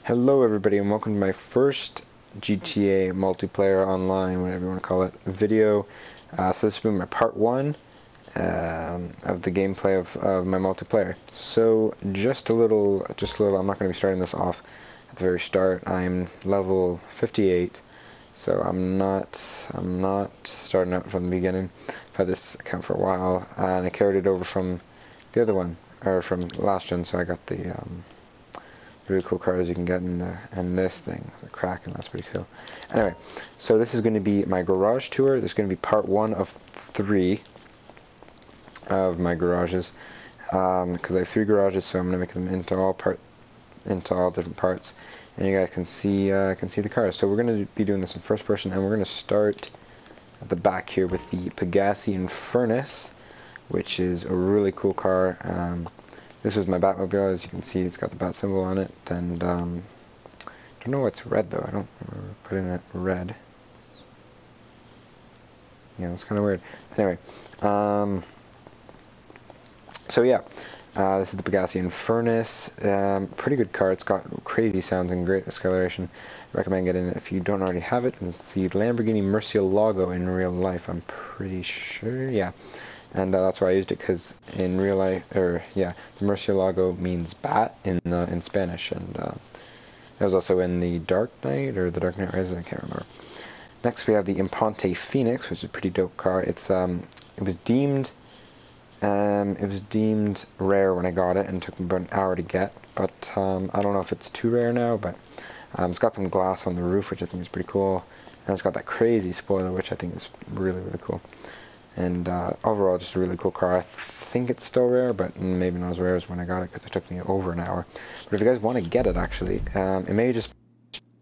Hello everybody and welcome to my first GTA multiplayer online, whatever you want to call it, video. So this will be my part one of the gameplay of my multiplayer. So just a little, I'm not going to be starting this off at the very start. I'm level 58, so I'm not starting out from the beginning. I've had this account for a while, and I carried it over from the other one, or from last gen, so I got the really cool cars you can get in this thing, the Kraken. That's pretty cool. Anyway, so this is going to be my garage tour. This is going to be part one of 3 of my garages, because I have 3 garages, so I'm going to make them into all different parts, and you guys can see the cars. So we're going to be doing this in first person, and we're going to start at the back here with the Pegassi Furnace, which is a really cool car. This was my Batmobile. As you can see, it's got the bat symbol on it, and I don't know what's red though. I don't remember putting it red. Yeah, it's kind of weird. Anyway, so yeah, this is the Pegassi Furnace. Pretty good car. It's got crazy sounds and great acceleration. I recommend getting it if you don't already have it. It's the Lamborghini Murcielago in real life, I'm pretty sure. Yeah. And that's why I used it, because in real life, the Murcielago means bat in Spanish, and it was also in the Dark Knight, or the Dark Knight Rises, I can't remember. Next we have the Imponte Phoenix, which is a pretty dope car. It was deemed rare when I got it, and it took me about an hour to get, but I don't know if it's too rare now, but it's got some glass on the roof, which I think is pretty cool, and it's got that crazy spoiler, which I think is really, really cool. And overall, just a really cool car. I think it's still rare, but maybe not as rare as when I got it, because it took me over an hour. But if you guys want to get it, actually, it may just,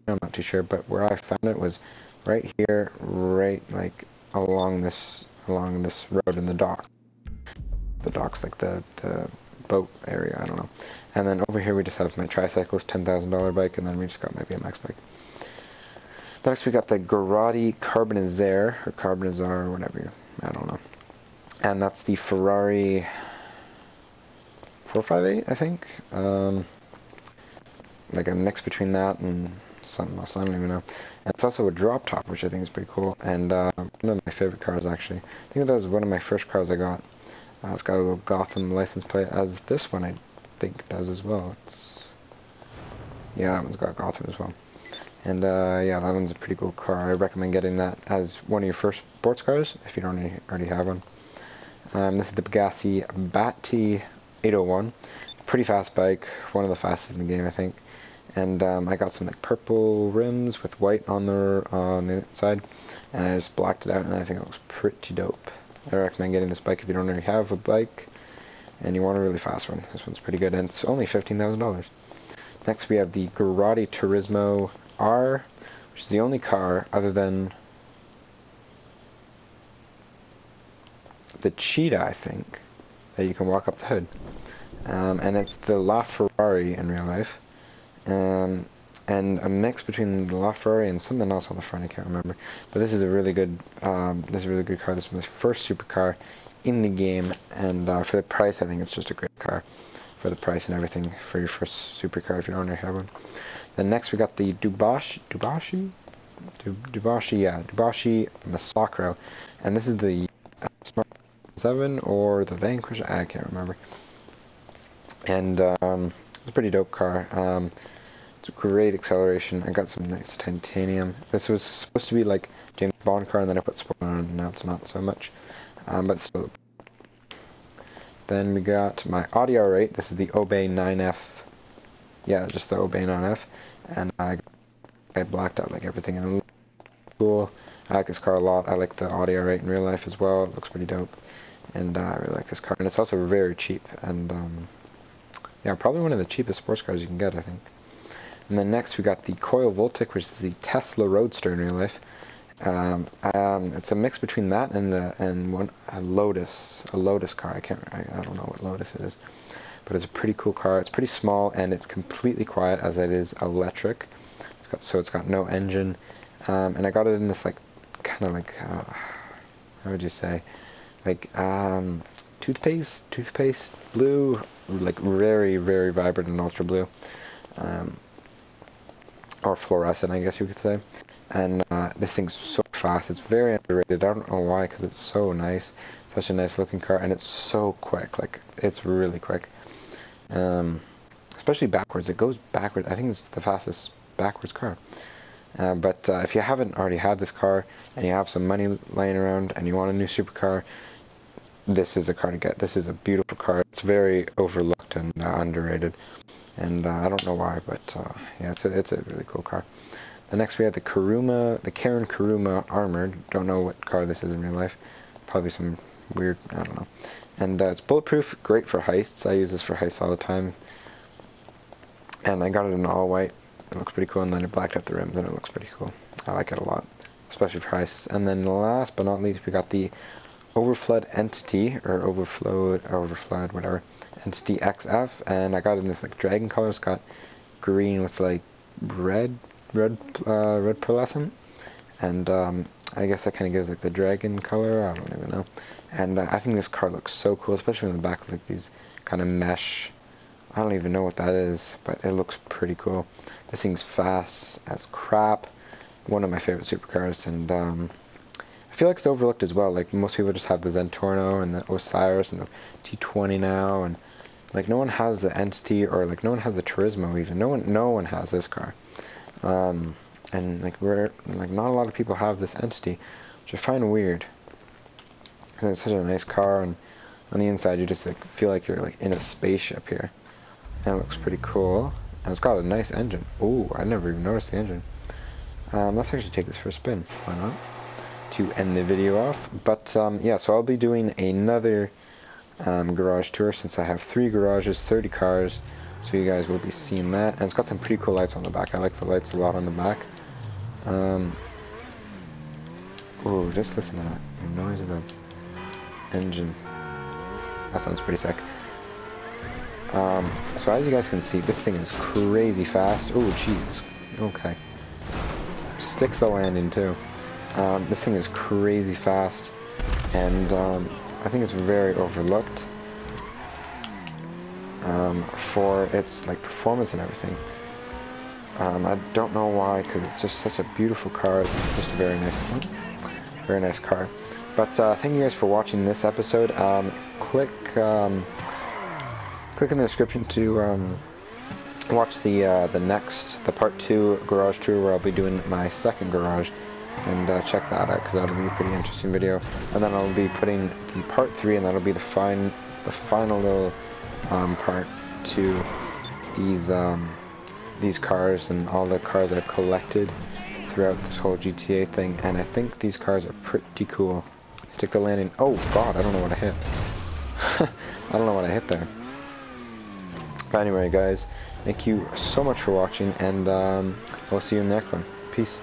I'm not too sure, but where I found it was right here, right like along this road in the dock. The dock's like the boat area, I don't know. And then over here we just have my Tricyclist $10,000 bike, and then we just got my BMX bike. Next we got the Garotti Carbonizzaire, or Carbonizzaire, or whatever, I don't know. And that's the Ferrari 458, I think. Like a mix between that and something else, I don't even know. And it's also a drop top, which I think is pretty cool, and one of my favorite cars, actually. I think that was one of my first cars I got. It's got a little Gotham license plate, as this one I think does as well. Yeah, that one's got Gotham as well. And yeah, that one's a pretty cool car. I recommend getting that as one of your first sports cars, if you don't already have one. This is the Pegassi Batti 801. Pretty fast bike, one of the fastest in the game, I think. And I got some like purple rims with white on the inside, and I just blacked it out, and I think it looks pretty dope. I recommend getting this bike if you don't already have a bike, and you want a really fast one. This one's pretty good, and it's only $15,000. Next we have the Garotti Turismo R, which is the only car other than the Cheetah, I think, that you can walk up the hood. And it's the LaFerrari in real life. And a mix between the LaFerrari and something else on the front, I can't remember. But this is a really good car. This is my first supercar in the game, and for the price, I think it's just a great car. For the price and everything, for your first supercar if you don't already have one. Then next we got the Dubashi Massacro, and this is the Smart 7 or the Vanquish, I can't remember. And it's a pretty dope car. It's a great acceleration. I got some nice titanium. This was supposed to be like James Bond car, and then I put spoiler on it, and now it's not so much. But still. Then we got my Audi R8. This is the Obey 9F. Yeah, just the Obey 9F. And I blacked out like everything, and it looks cool. I like this car a lot. I like the Audi R8 in real life as well. It looks pretty dope, and I really like this car. And it's also very cheap, and yeah, probably one of the cheapest sports cars you can get, I think. And then next we got the Coil Voltic, which is the Tesla Roadster in real life. It's a mix between that and a Lotus car. I don't know what Lotus it is, but it's a pretty cool car. It's pretty small, and it's completely quiet, as it is electric. It's got no engine, and I got it in this like kind of like how would you say, like toothpaste blue, like very, very vibrant and ultra blue. or fluorescent, I guess you could say. And this thing's so fast. It's very underrated. I don't know why, because it's so nice. Such a nice looking car, and it's so quick. Like, it's really quick. Especially backwards. It goes backwards. I think it's the fastest backwards car. But if you haven't already had this car and you have some money laying around and you want a new supercar, this is the car to get. This is a beautiful car. It's very overlooked and underrated, and I don't know why, but yeah, it's a really cool car. The next we have the Kuruma, the Karen Kuruma Armored. Don't know what car this is in real life. Probably some weird, I don't know. And it's bulletproof, great for heists. I use this for heists all the time. And I got it in all white. It looks pretty cool, and then it blacked out the rims, and it looks pretty cool. I like it a lot, especially for heists. And then last but not least, we got the Overflood Entity, or Overflood, whatever, Entity XF, and I got it in this like dragon color. It's got green with like red pearlescent, and I guess that kind of gives like the dragon color. I don't even know. And I think this car looks so cool, especially in the back, like these kind of mesh. I don't even know what that is, but it looks pretty cool. This thing's fast as crap. One of my favorite supercars, and I feel like it's overlooked as well. Like, most people just have the Zentorno and the Osiris and the T20 now, and like no one has the Entity, or like no one has the Turismo even. No one has this car. And like not a lot of people have this Entity, which I find weird. And it's such a nice car, and on the inside you just like feel like you're like in a spaceship here. And it looks pretty cool. And it's got a nice engine. Ooh, I never even noticed the engine. Let's actually take this for a spin. Why not? To end the video off. But yeah, so I'll be doing another garage tour, since I have 3 garages, 30 cars. So you guys will be seeing that. And it's got some pretty cool lights on the back. I like the lights a lot on the back. Ooh, just listen to that. The noise of the engine. That sounds pretty sick. So as you guys can see, this thing is crazy fast. Oh, Jesus. Okay. Sticks the landing too. This thing is crazy fast, and I think it's very overlooked for its like performance and everything. I don't know why, because it's just such a beautiful car. It's just a very nice car. But thank you guys for watching this episode. Click in the description to watch the part 2 garage tour, where I'll be doing my second garage, and check that out, because that'll be a pretty interesting video. And then I'll be putting the part 3, and that'll be the final little part to these cars and all the cars I've collected throughout this whole GTA thing. And I think these cars are pretty cool. Stick the landing. Oh God, I don't know what I hit. I don't know what I hit there. But anyway, guys, thank you so much for watching, and I'll see you in the next one. Peace.